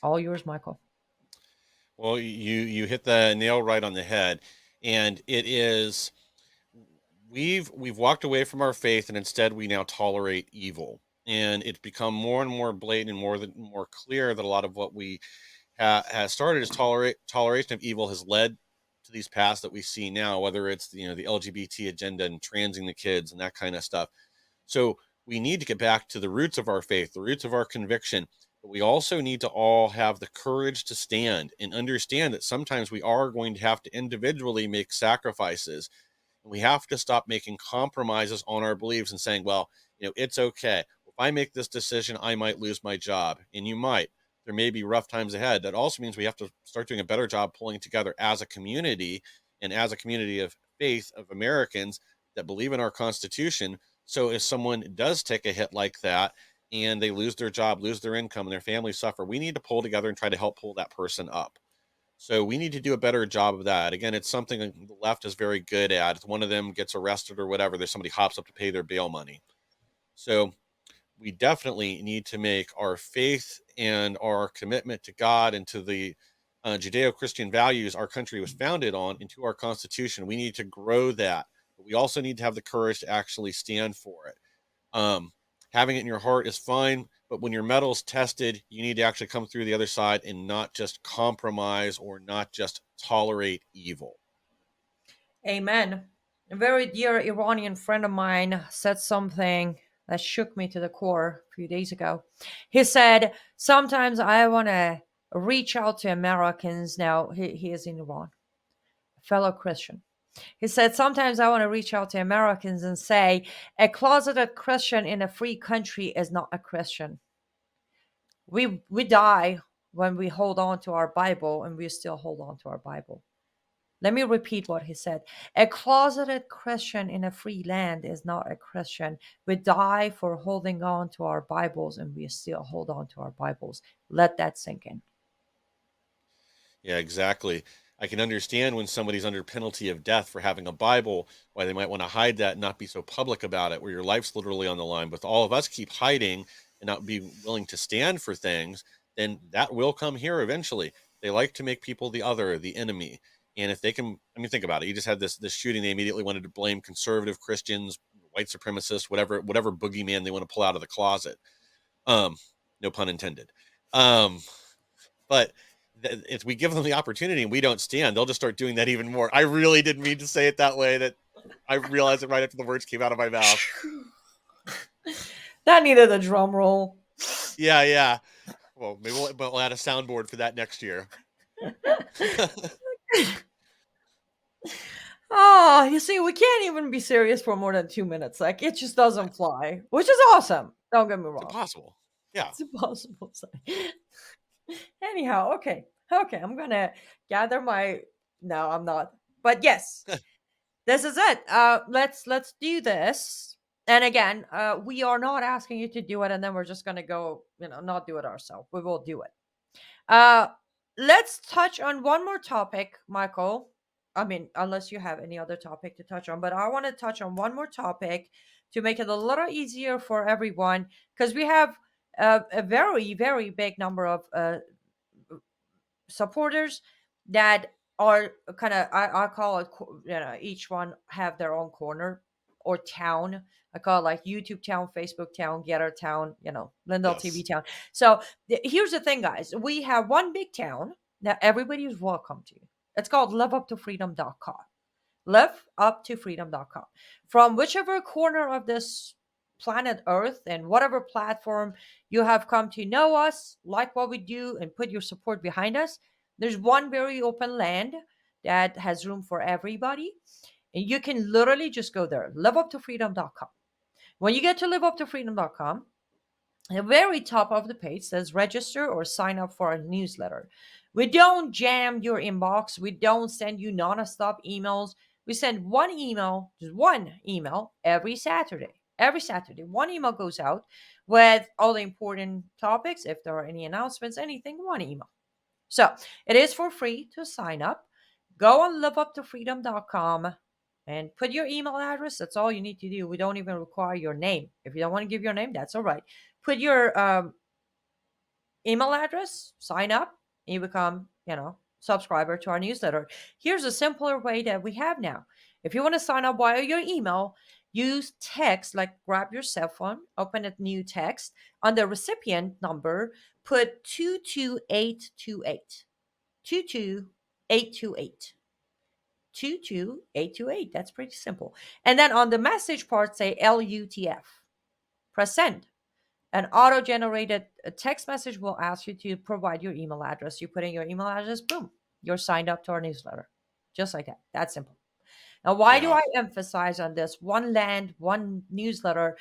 all yours, Michael. Well, you hit the nail right on the head, and it is we've walked away from our faith, and instead we now tolerate evil, and it's become more and more blatant and more clear that a lot of what we has started as toleration of evil has led to these paths that we see now, whether it's the LGBT agenda and transing the kids and that kind of stuff. So we need to get back to the roots of our faith, the roots of our conviction. But we also need to all have the courage to stand and understand that sometimes we are going to have to individually make sacrifices, and we have to stop making compromises on our beliefs and saying, well, it's okay. If I make this decision, I might lose my job. And you might. There may be rough times ahead. That also means we have to start doing a better job pulling together as a community and as a community of faith of Americans that believe in our Constitution. So if someone does take a hit like that and they lose their job, lose their income, and their family suffer, we need to pull together and try to help pull that person up. So we need to do a better job of that. Again, it's something that the left is very good at. If one of them gets arrested or whatever, there's somebody hops up to pay their bail money. So we definitely need to make our faith and our commitment to God and to the Judeo-Christian values our country was founded on into our Constitution. We need to grow that, but we also need to have the courage to actually stand for it. Um, Having it in your heart is fine, but when your metal's tested, you need to actually come through the other side and not just compromise or not just tolerate evil. Amen. A very dear Iranian friend of mine said something that shook me to the core a few days ago. He said, sometimes I want to reach out to Americans. Now, he is in Iran, a fellow Christian. He said, sometimes I want to reach out to Americans and say, a closeted Christian in a free country is not a Christian. We die when we hold on to our Bible, and we still hold on to our Bible. Let me repeat what he said. A closeted Christian in a free land is not a Christian. We die for holding on to our Bibles, and we still hold on to our Bibles. Let that sink in. Yeah, exactly. I can understand when somebody's under penalty of death for having a Bible, why they might want to hide that and not be so public about it, where your life's literally on the line. But if all of us keep hiding and not be willing to stand for things, then that will come here eventually. They like to make people the other, the enemy. And if they can, I mean, think about it. You just had this shooting. They immediately wanted to blame conservative Christians, white supremacists, whatever boogeyman they want to pull out of the closet. Um, no pun intended. Um, but if we give them the opportunity and we don't stand, they'll just start doing that even more. I really didn't mean to say it that way. That I realized it right after the words came out of my mouth. That needed a drum roll. Yeah, yeah. Well, maybe we'll add a soundboard for that next year. Oh, you see, we can't even be serious for more than 2 minutes. Like, it just doesn't fly, which is awesome. Don't get me It's wrong. impossible. Yeah. It's impossible. Anyhow, okay. Okay, I'm gonna gather my. No, I'm not. But yes, this is it. Let's do this. And again, we are not asking you to do it and then we're just going to go, not do it ourselves. We will do it. Uh, let's touch on one more topic, Michael. I mean, unless you have any other topic to touch on, but I want to touch on one more topic to make it a little easier for everyone because we have a very, very big number of supporters that are kind of, I call it, each one have their own corner or town. I call it like YouTube town, Facebook town, Getter town, Lindell TV Yes. town. So here's the thing, guys. We have one big town that everybody is welcome to. It's called liveuptofreedom.com. Liveuptofreedom.com. From whichever corner of this planet Earth and whatever platform you have come to know us, like what we do, and put your support behind us, there's one very open land that has room for everybody. And you can literally just go there, liveuptofreedom.com. When you get to liveuptofreedom.com, the very top of the page says register or sign up for a newsletter. We don't jam your inbox. We don't send you non-stop emails. We send one email, just one email every Saturday. Every Saturday, one email goes out with all the important topics. If there are any announcements, anything, one email. So it is for free to sign up. Go on liveuptofreedom.com and put your email address. That's all you need to do. We don't even require your name. If you don't want to give your name, that's all right. Put your email address, sign up, and you become, subscriber to our newsletter. Here's a simpler way that we have now. If you want to sign up via your email, use text, like grab your cell phone, open a new text. On the recipient number, put 22828. 22828. 22828. That's pretty simple. And then on the message part, say LUTF. Press send. An auto generated text message will ask you to provide your email address. You put in your email address, boom, you're signed up to our newsletter. Just like that. That's simple. Now, why do Yeah. I emphasize on this? One land, one newsletter.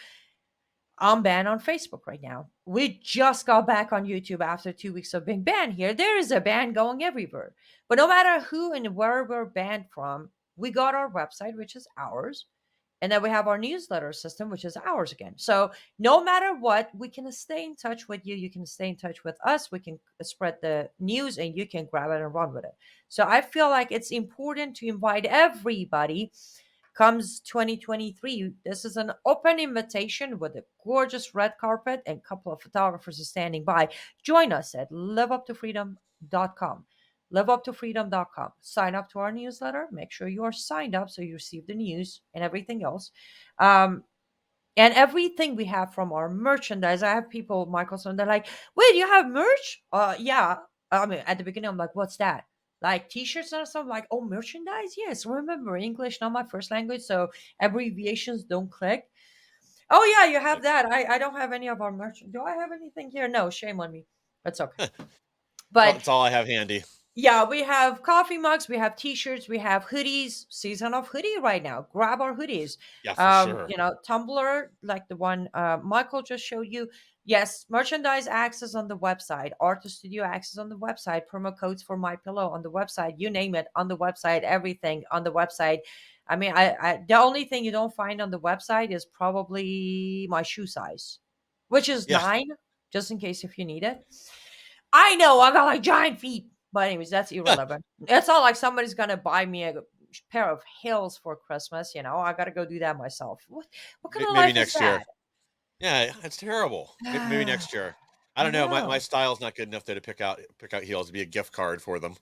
I'm banned on Facebook right now. We just got back on YouTube after 2 weeks of being banned here. There is a ban going everywhere. But no matter who and where we're banned from, we got our website, which is ours. And then we have our newsletter system, which is ours again. So no matter what, we can stay in touch with you. You can stay in touch with us. We can spread the news and you can grab it and run with it. So I feel like it's important to invite everybody. Comes 2023, this is an open invitation with a gorgeous red carpet and a couple of photographers standing by. Join us at liveuptofreedom.com. Liveuptofreedom.com. Sign up to our newsletter. Make sure you are signed up so you receive the news and everything else. Um, and everything we have from our merchandise. I have people, Michael, so they're like, wait, you have merch? Yeah. I mean, at the beginning, I'm like, what's that? Like t-shirts or something? Like, oh, merchandise? Yes. Remember, English, not my first language, so abbreviations don't click. Oh yeah, you have Yep. that. I don't have any of our merch. Do I have anything here? No, shame on me. That's okay. But It's all I have handy. yeah, we have coffee mugs, we have t-shirts, we have hoodies. Season of hoodie right now. Grab our hoodies. Yeah, for sure. Tumblr, like the one Michael just showed you. Yes, merchandise access on the website, artist studio access on the website, promo codes for my pillow on the website, you name it on the website, everything on the website. I mean, I the only thing you don't find on the website is probably my shoe size, which is Yeah. 9, just in case if you need it. I know I got like giant feet. But anyways, that's irrelevant. It's not like somebody's gonna buy me a pair of heels for Christmas. I gotta go do that myself. What kind of Maybe life is next that? year. Yeah, it's terrible. Maybe next year. I I don't know. My know. style's not good enough though to pick out heels to be a gift card for them.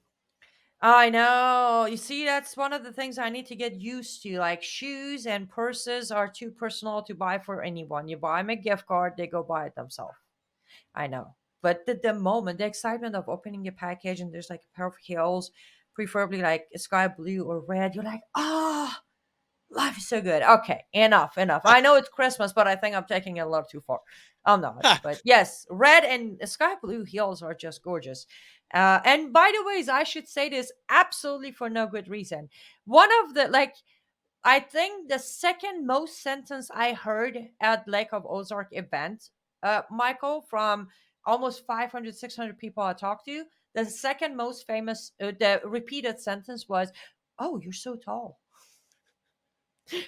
I know. You see, that's one of the things I need to get used to. Like shoes and purses are too personal to buy for anyone. You buy them a gift card, they go buy it themselves. I know. But the moment, the excitement of opening a package and there's like a pair of heels, preferably like sky blue or red, you're like, ah, life is so good. Okay, enough, enough. I know it's Christmas, but I think I'm taking it a little too far. I'm not. But yes, red and sky blue heels are just gorgeous. And by the ways, I should say this absolutely for no good reason. One of the, like, I think the second most sentence I heard at Lake of Ozark event, Michael, from almost 500, 600 people I talked to, the second most famous, the repeated sentence was, oh, you're so tall.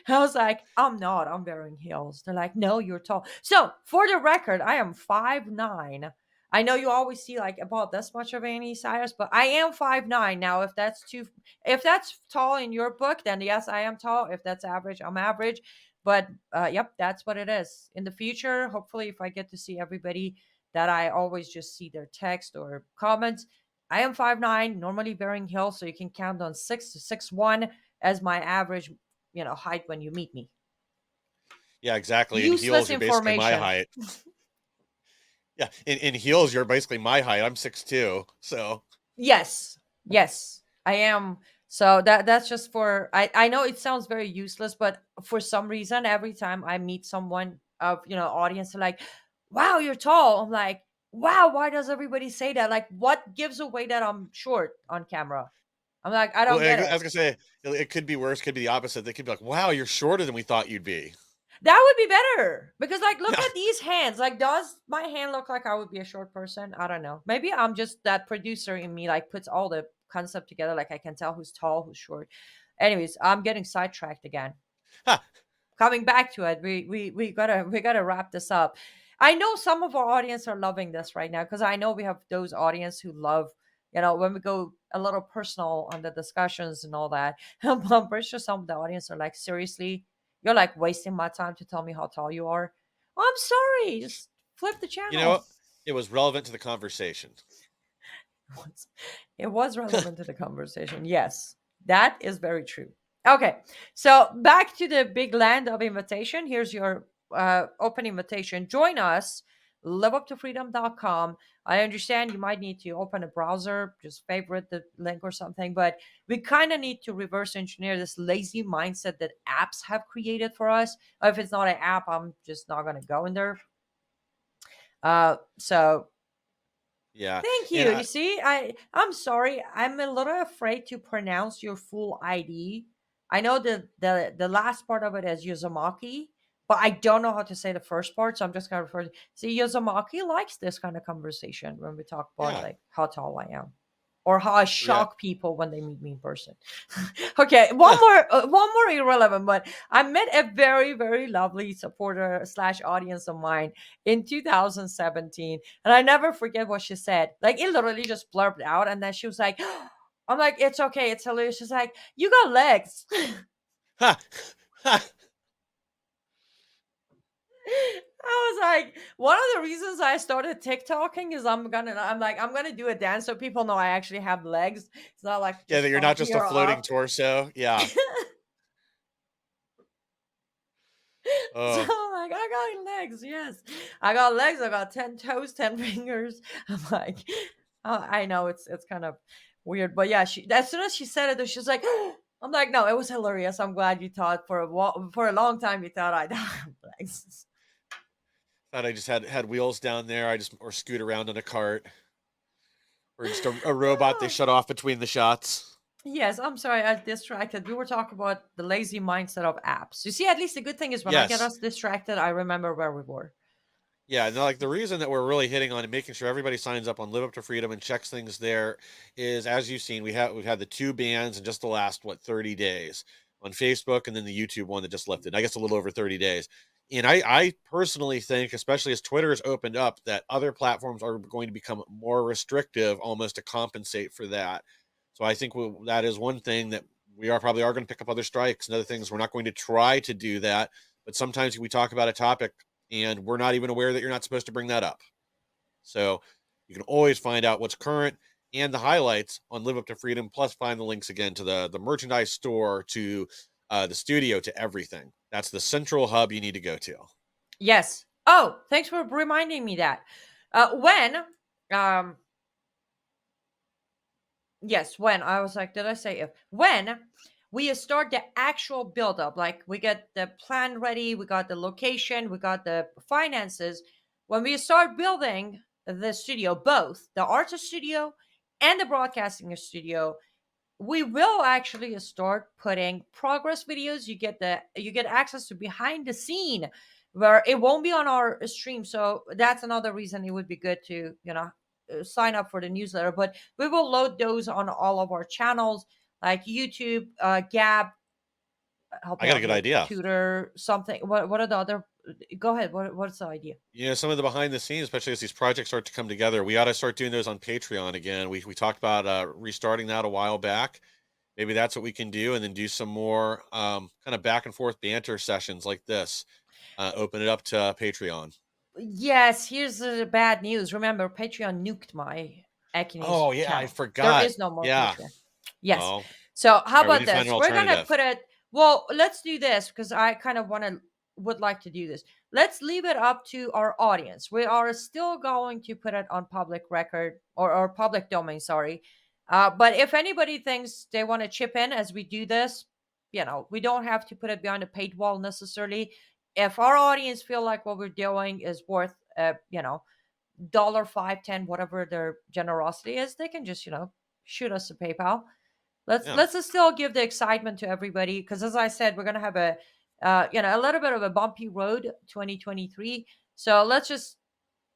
I was like, I'm not. I'm wearing heels. They're like, no, you're tall. So for the record, I am 5'9". I know you always see like about this much of Annie Cyrus, but I am 5'9". Now, if that's tall in your book, then yes, I am tall. If that's average, I'm average. But yep, that's what it is. In the future, hopefully, if I get to see everybody that I always just see their text or comments, I am 5'9", normally wearing heels, so you can count on 6 to 6'1" as my average, height when you meet me. Yeah, exactly. In Useless heels, you're basically my information. height. Yeah, in heels, you're basically my height. I'm 6'2". So Yes, yes, I am. So that's just for, I know it sounds very useless, but for some reason, every time I meet someone of audience, they're like, "Wow, you're tall." I'm like, "Wow, why does everybody say that? Like, what gives away that I'm short on camera?" I'm like, I well, don't get I it. was gonna say it could be worse. Could be the opposite. They could be like, "Wow, you're shorter than we thought you'd be." That would be better because, like, look Yeah. at these hands. Like, does my hand look like I would be a short person? I don't know. Maybe I'm just that producer in me, like, puts all the concept together. Like, I can tell who's tall, who's short. Anyways, I'm getting sidetracked again. Ha. Coming back to it, we gotta wrap this up. I know some of our audience are loving this right now because I know we have those audience who love, when we go a little personal on the discussions and all that. I'm pretty sure some of the audience are like, seriously, you're like wasting my time to tell me how tall you are. I'm sorry, just flip the You know, channel. it was relevant to the conversation. It was relevant to the conversation. Yes, that is very true. Okay, so back to the big land of invitation. Here's your open invitation. Join us, liveuptofreedom.com. I understand you might need to open a browser, just favorite the link or something, but we kind of need to reverse engineer this lazy mindset that apps have created for us. If it's not an app, I'm just not going to go in there. So Yeah, thank and you. You see, I'm sorry. I'm a little afraid to pronounce your full ID. I know the last part of it is Yuzumaki, but I don't know how to say the first part, so I'm just gonna refer to see Yuzumaki likes this kind of conversation when we talk about yeah, like how tall I am or how I yeah. shock people when they meet me in person. Okay, one more irrelevant, but I met a very very lovely supporter slash audience of mine in 2017, and I never forget what she said. Like it literally just blurbed out, and then she was like, "I'm like, it's okay, it's hilarious." She's like, "You got legs." Ha. Ha. I was like, one of the reasons I started TikToking is I'm gonna do a dance so people know I actually have legs. It's not like Yeah, just that you're from not just a here floating up. torso. Yeah. So Oh, I'm like, I got legs, yes. I got legs, I got 10 toes, 10 fingers. I'm like, I know it's kind of weird, but yeah, she as soon as she said it, she's like, I'm like, no, it was hilarious. I'm glad you thought for a long time you thought I had legs. thought I just had wheels down there. I just or scoot around on a cart or just a robot they shut off between the shots. Yes, I'm sorry, I distracted. We were talking about the lazy mindset of apps. You see, at least the good thing is when I get Yes. us distracted, I remember where we were. Yeah, no, like the reason that we're really hitting on and making sure everybody signs up on Live Up to Freedom and checks things there is, as you've seen, we've had the two bans in just the last 30 days on Facebook, and then the YouTube one that just lifted. I guess a little over 30 days. And I personally think, especially as Twitter has opened up, that other platforms are going to become more restrictive, almost to compensate for that. So I think that is one thing that we are going to pick up other strikes and other things. We're not going to try to do that, but sometimes we talk about a topic and we're not even aware that you're not supposed to bring that up. So you can always find out what's current and the highlights on Live Up to Freedom, plus find the links again to the merchandise store, to the studio, to everything. That's the central hub you need to go to. Yes. Oh, thanks for reminding me that. When um yes, when I was like, did I say if? When we start the actual build up, like we get the plan ready, we got the location, we got the finances. When we start building the studio, both the artist studio and the broadcasting studio, we will actually start putting progress videos. You get access to behind the scene where it won't be on our stream, so that's another reason it would be good to sign up for the newsletter. But we will load those on all of our channels like YouTube, Gab, help I me got a out good here. idea. Tutor something. What are the other? Go ahead. What's the idea? You know, some of the behind the scenes, especially as these projects start to come together, we ought to start doing those on Patreon again. We talked about restarting that a while back. Maybe that's what we can do, and then do some more kind of back and forth banter sessions like this. Open it up to Patreon. Yes, here's the bad news. Remember, Patreon nuked my Akine's Oh yeah, I channel. There forgot. is no more Yeah. Patreon. Yes. Well, So how all right, we about need to find an this? We're gonna alternative. put it. Well, let's do this because I kind of would like to do this. Let's leave it up to our audience. We are still going to put it on public record or public domain. Sorry, but if anybody thinks they want to chip in as we do this, we don't have to put it behind a paid wall necessarily. If our audience feel like what we're doing is worth, dollar 5, 10, whatever their generosity is, they can just shoot us a PayPal. Yeah. Let's just still give the excitement to everybody because, as I said, we're gonna have a little bit of a bumpy road 2023. So let's just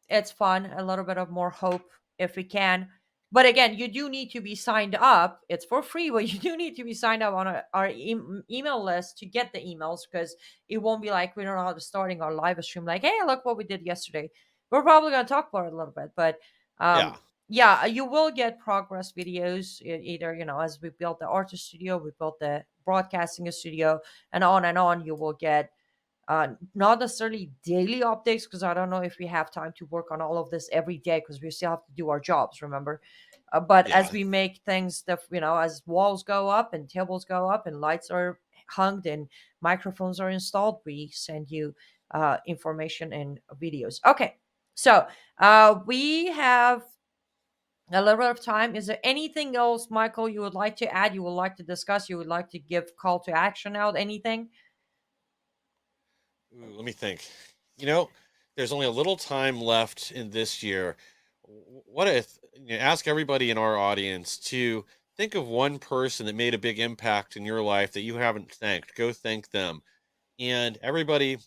it's fun, a little bit of more hope if we can. But again, you do need to be signed up. It's for free, but you do need to be signed up on our email list to get the emails because it won't be like we're not starting our live stream like, hey, look what we did yesterday. We're probably going to talk about it a little bit, but Yeah. yeah, you will get progress videos either, as we built the artist studio, we built the broadcasting studio, and on. You will get not necessarily daily updates because I don't know if we have time to work on all of this every day because we still have to do our jobs, remember? But as Yeah. we make things, as walls go up and tables go up and lights are hung and microphones are installed, we send you information and videos. Okay, so we have a little bit of time. Is there anything else, Michael, you would like to add? You would like to discuss? You would like to give call to action out? Anything? Ooh, let me think. You know, there's only a little time left in this year. What if ask everybody in our audience to think of one person that made a big impact in your life that you haven't thanked. Go thank them. And everybody,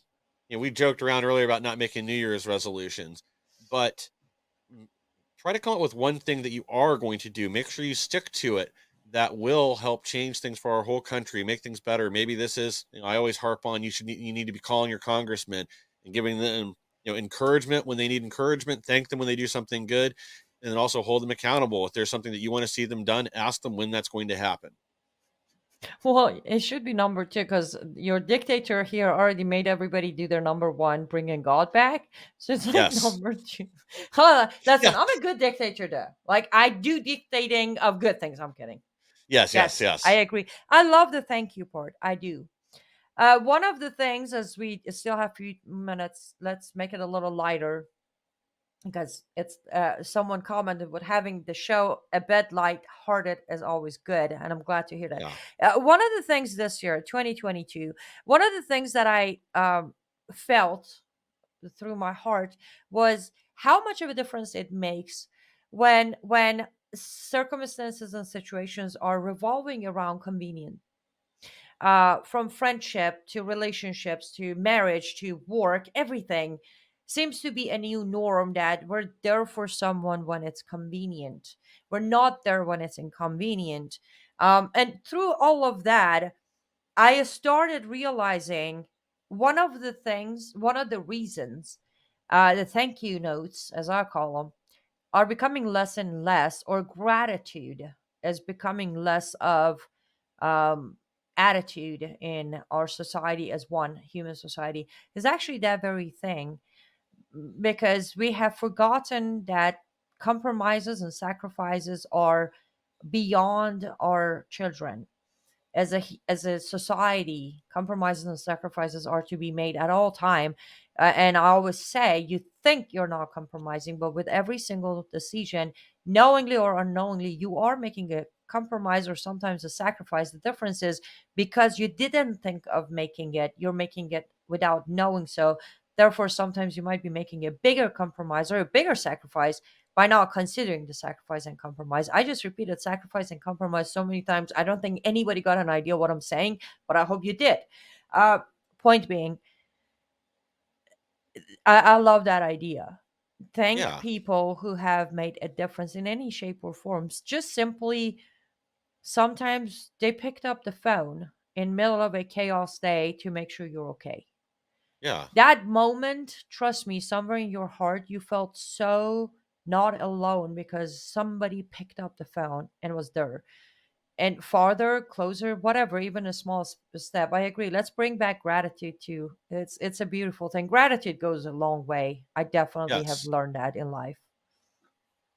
we joked around earlier about not making New Year's resolutions, but mm, try to come up with one thing that you are going to do. Make sure you stick to it. That will help change things for our whole country, make things better. Maybe this is, I always harp on you need to be calling your congressman and giving them, encouragement when they need encouragement, thank them when they do something good, and then also hold them accountable. If there's something that you want to see them done, ask them when that's going to happen. Well, it should be number two because your dictator here already made everybody do their number one, bringing God back. So it's like Yes. number two. Huh, listen, Yeah. I'm a good dictator, though. Like I do dictating of good things. I'm kidding. Yes, yes, Yes, I yes. agree. I love the thank you part. I do. One of the things, as we still have a few minutes, let's make it a little lighter because it's someone commented with having the show a bit light-hearted is always good, and I'm glad to hear that. Yeah. One of the things this year, 2022, one of the things that I felt through my heart was how much of a difference it makes when circumstances and situations are revolving around convenience, from friendship to relationships to marriage to work, everything seems to be a new norm that we're there for someone when it's convenient. We're not there when it's inconvenient. And through all of that, I started realizing one of the reasons, the thank you notes, as I call them, are becoming less and less, or gratitude is becoming less of um, attitude in our society as one human society, is actually that very thing, because we have forgotten that compromises and sacrifices are beyond our children. As a society, compromises and sacrifices are to be made at all time. And I always say, you think you're not compromising, but with every single decision, knowingly or unknowingly, you are making a compromise or sometimes a sacrifice. The difference is because you didn't think of making it, you're making it without knowing. So therefore, sometimes you might be making a bigger compromise or a bigger sacrifice by not considering the sacrifice and compromise. I just repeated sacrifice and compromise so many times. I don't think anybody got an idea what I'm saying, but I hope you did. Uh, Point being, I love that idea. Thank Yeah. people who have made a difference in any shape or forms. Just simply, sometimes they picked up the phone. in middle of a chaos day to make sure you're okay. Yeah. That moment, trust me, somewhere in your heart, you felt so not alone because somebody picked up the phone and was there. And farther, closer, whatever, even a small step. I agree. Let's bring back gratitude too. It's a beautiful thing. Gratitude goes a long way. I definitely have Yes. learned that in life.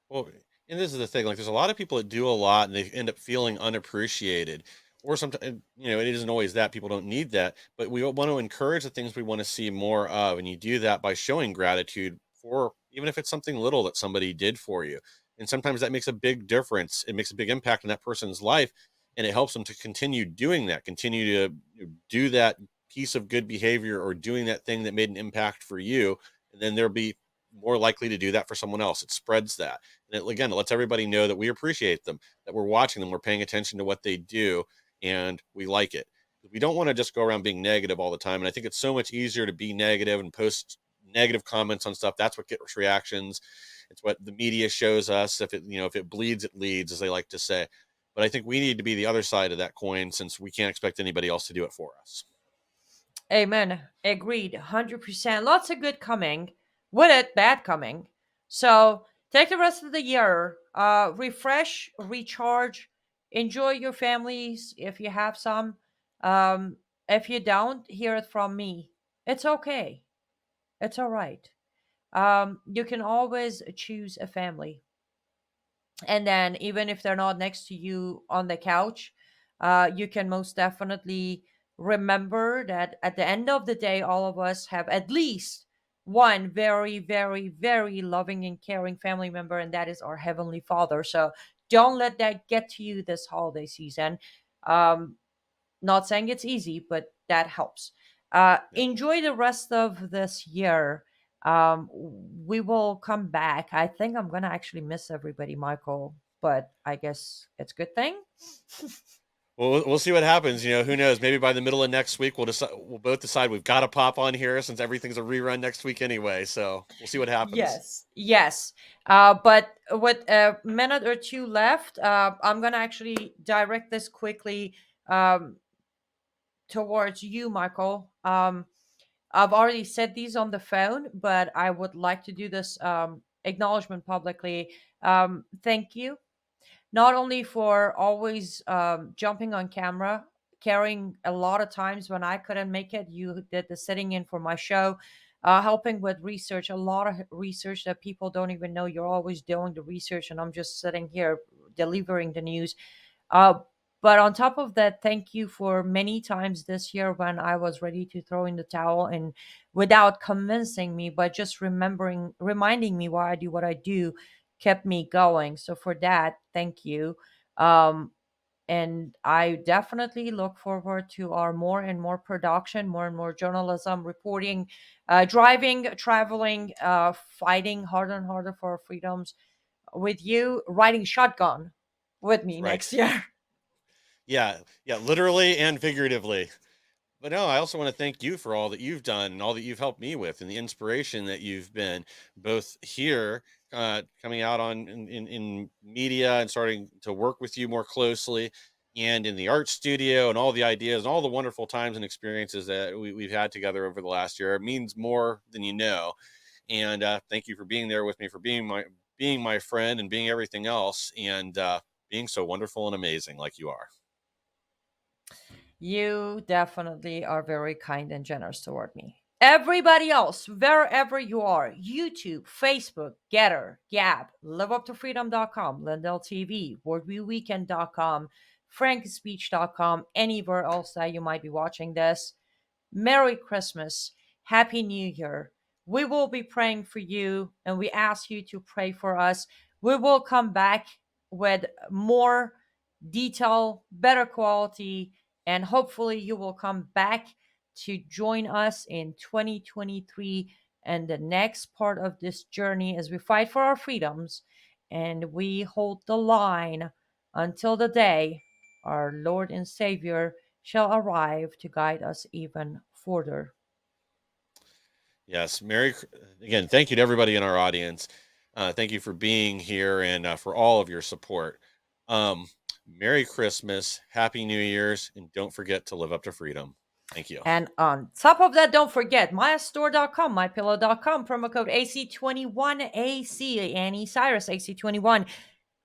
Well, and this is the thing, like, there's a lot of people that do a lot and they end up feeling unappreciated. Or sometimes, it isn't always that people don't need that, but we want to encourage the things we want to see more of. And you do that by showing gratitude for, even if it's something little that somebody did for you. And sometimes that makes a big difference. It makes a big impact in that person's life. And it helps them to continue doing that, continue to do that piece of good behavior or doing that thing that made an impact for you. And then they'll be more likely to do that for someone else. It spreads that. And again, it lets everybody know that we appreciate them, that we're watching them, we're paying attention to what they do, and we like it. We don't want to just go around being negative all the time. And I think it's so much easier to be negative and post negative comments on stuff. That's what gets reactions. It's what the media shows us. If it bleeds, it leads, as they like to say. But I think we need to be the other side of that coin, since we can't expect anybody else to do it for us. Amen. Agreed. 100%. Lots of good coming. With it, bad coming. So take the rest of the year, refresh, recharge, enjoy your families if you have some. Um, if you don't, hear it from me. It's okay. It's all right. You can always choose a family. And then, even if they're not next to you on the couch, you can most definitely remember that at the end of the day, all of us have at least one very, very, very loving and caring family member, and that is our Heavenly Father. So don't let that get to you this holiday season. Um, Not saying it's easy, but that helps. Yeah. Enjoy the rest of this year. We will come back. I think I'm gonna actually miss everybody, Michael, but I guess it's a good thing. Well, we'll see what happens. Who knows? Maybe by the middle of next week, we'll both decide we've got to pop on here, since everything's a rerun next week anyway. So we'll see what happens. Yes, yes. But with a minute or two left, I'm gonna actually direct this quickly um, towards you, Michael. I've already said these on the phone, but I would like to do this acknowledgement publicly. Thank you, not only for always jumping on camera, carrying a lot of times when I couldn't make it. You did the sitting in for my show, helping with research, a lot of research that people don't even know. You're always doing the research, and I'm just sitting here delivering the news. Uh, but on top of that, thank you for many times this year when I was ready to throw in the towel, and without convincing me, but just reminding me why I do what I do, kept me going. So for that, thank you. Um, and I definitely look forward to our more and more production, more and more journalism, reporting, driving, traveling, fighting harder and harder for our freedoms with you, riding shotgun with me next Right. year. Yeah. Yeah. Literally and figuratively. But no, I also want to thank you for all that you've done and all that you've helped me with, and the inspiration that you've been, both here, coming out in media and starting to work with you more closely, and in the art studio, and all the ideas and all the wonderful times and experiences that we've had together over the last year. It means more than you know. And thank you for being there with me, for being my friend and being everything else, and being so wonderful and amazing like you are. You definitely are very kind and generous toward me. Everybody else, wherever you are, YouTube, Facebook, Getter, Gab, liveuptofreedom.com, Lindell TV, wordviewweekend.com, frankspeech.com, anywhere else that you might be watching this, Merry Christmas, Happy New Year. We will be praying for you, and we ask you to pray for us. We will come back with more detail, better quality, and hopefully you will come back to join us in 2023 and the next part of this journey as we fight for our freedoms and we hold the line until the day our Lord and Savior shall arrive to guide us even further. Yes, again. Thank you to everybody in our audience. Thank you for being here, and for all of your support. Um, Merry Christmas, Happy New Year's, and don't forget to live up to freedom. Thank you. And on top of that, don't forget mystore.com, mypillow.com, promo code AC21AC, Annie Cyrus, AC21.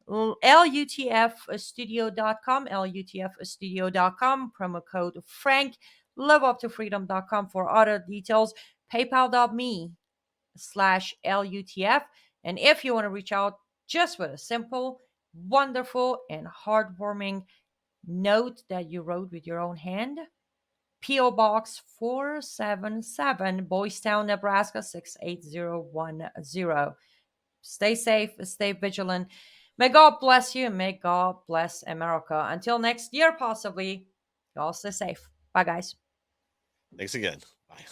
LUTFstudio.com, LUTFstudio.com, promo code Frank, liveuptofreedom.com for other details, paypal.me/LUTF. And if you want to reach out just with a simple, wonderful, and heartwarming note that you wrote with your own hand, P.O. Box 477, Boys Town, Nebraska 68010. Stay safe, stay vigilant. May God bless you and may God bless America. Until next year, possibly, y'all stay safe. Bye, guys. Thanks again. Bye.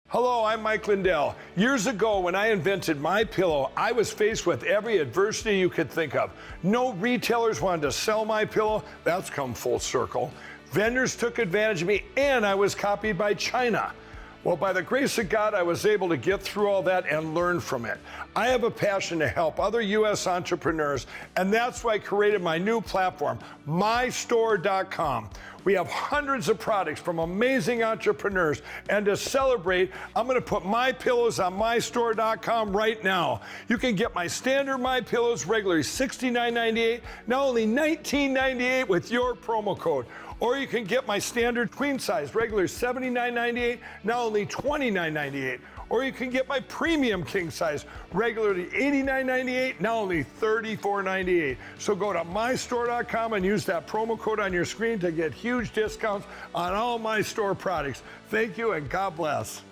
Hello, I'm Mike Lindell. Years ago, when I invented My Pillow, I was faced with every adversity you could think of. No retailers wanted to sell My Pillow. That's come full circle. Vendors took advantage of me, and I was copied by China. Well, by the grace of God, I was able to get through all that and learn from it. I have a passion to help other U.S. entrepreneurs, and that's why I created my new platform, mystore.com. We have hundreds of products from amazing entrepreneurs, and to celebrate, I'm going to put My Pillows on mystore.com right now. You can get my standard My Pillows regularly $69.98, now only $19.98 with your promo code. Or you can get my standard queen size, regular $79.98, now only $29.98. Or you can get my premium king size, regularly $89.98, now only $34.98. So go to mystore.com and use that promo code on your screen to get huge discounts on all My Store products. Thank you and God bless.